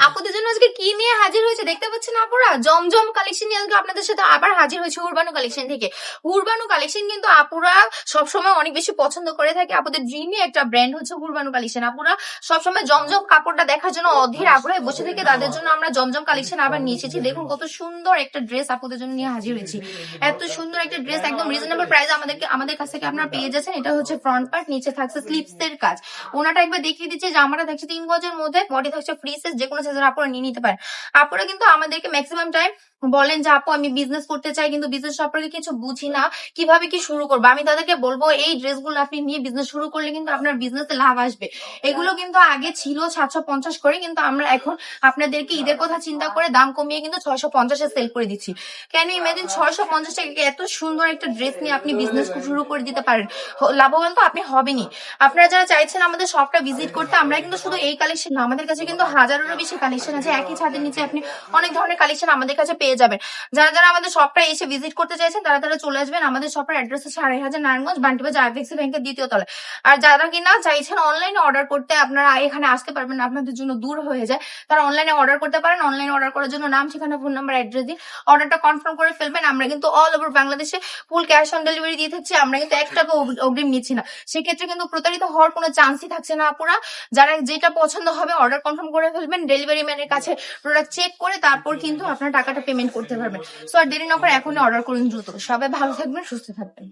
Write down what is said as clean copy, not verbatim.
আপুদের জন্য আজকে কি নিয়ে হাজির হয়েছে দেখতে পাচ্ছেন আপুরা, জমজম কালেকশন নিয়ে আজকে আপনাদের সাথে আবার হাজির হয়েছে উরবানু কালেকশন থেকে। উরবানু কালেকশন কিন্তু আপুরা সবসময় অনেক বেশি পছন্দ করে থাকে, আপুদের ড্রিমই একটা ব্র্যান্ড হচ্ছে উরবানু কালেকশন। আপুরা সবসময় জমজম কাপড়টা দেখার জন্য অধীর আগ্রহে বসে থেকে, তাদের জন্য আমরা জমজম কালেকশন আবার নিয়ে এসেছি। দেখুন কত সুন্দর একটা ড্রেস আপুদের জন্য নিয়ে হাজির হয়েছি। এত সুন্দর একটা ড্রেস একদম রিজনেবল প্রাইস আমাদের কাছ থেকে আপনারা পেয়ে যাচ্ছেন। এটা হচ্ছে ফ্রন্ট পার্ট, নিচে থাকছে স্লিপস এর কাজ। ওনাটা একবার দেখিয়ে দিচ্ছে, জামাটা থাকছে 3 গজের মধ্যে, বডি থাকছে ফ্রি সাইজ, যে কোনো সাইজের আপনারা নিয়ে নিতে পারেন। আপনারা কিন্তু আমাদেরকে ম্যাক্সিমাম টাইম বলেন যে আপু আমি বিজনেস করতে চাই কিন্তু বিজনেস সম্পর্কে কিছু বুঝি না, কিভাবে কি শুরু করবো। আমি তাদেরকে বলবো এই ড্রেসগুলো আপনি নিয়ে বিজনেস শুরু করলে কিন্তু আপনার বিজনেসে লাভ আসবে। এগুলো কিন্তু আগে ছিল 750 করে, কিন্তু আমরা এখন আপনাদেরকে ঈদের কথা চিন্তা করে দাম কমিয়ে কিন্তু 650-এ সেল করে দিচ্ছি। কেন ইমাজিন 650 টাকা এত সুন্দর একটা ড্রেস নিয়ে আপনি বিজনেস শুরু করে দিতে পারেন, লাভবান তো আপনি হবেনই। আপনারা যারা চাইছেন আমাদের শপটা ভিজিট করতে, আমরা কিন্তু শুধু এই কালেকশন না, আমাদের কাছে কিন্তু হাজারেরও বেশি কালেকশন আছে। একই ছাদের নিচে আপনি অনেক ধরনের কালেকশন আমাদের কাছে পেয়ে যাবেন। যারা যারা আমাদের শপটা এসে ভিজিট করতে চাইছেন তারা তারা চলে আসবেন। আমাদের শপের অ্যাড্রেস হচ্ছে 2500 নারায়ণগঞ্জ, বান্টিবাজার আইএফএসসি ব্যাংকের 2য় তলায়। আর যারা কিনা চাইছেন অনলাইনে অর্ডার করতে, আপনারা এখানে আসতে পারবেন না, আপনাদের জন্য দূর হয়ে যায়, তারা অনলাইনে অর্ডার করতে পারেন। অনলাইনে অর্ডার করার জন্য নাম, ঠিকানা, ফোন নাম্বার, অ্যাড্রেস দিন অর্ডারটা কনফার্ম করে ফেলবেন। আমরা কিন্তু অল ওভার বাংলাদেশে ফুল ক্যাশ অন ডেলিভারি দিয়ে থাকছি, আমরা কিন্তু 1 টাকা অগ্রিম নিচ্ছি না। সেক্ষেত্রে কিন্তু প্রতারিত হওয়ার কোনো চান্সই থাকছে না। আপুরা যারা যেটা পছন্দ হবে অর্ডার কনফার্ম করে ফেলবেন, ডেলিভারি ম্যানের কাছে প্রোডাক্ট চেক করে তারপর কিন্তু আপনার টাকাটা পেমেন্ট করতে পারবেন। সো আর দেরি না করে এখনই অর্ডার করুন দ্রুত। সবাই ভালো থাকবেন, সুস্থ থাকবেন।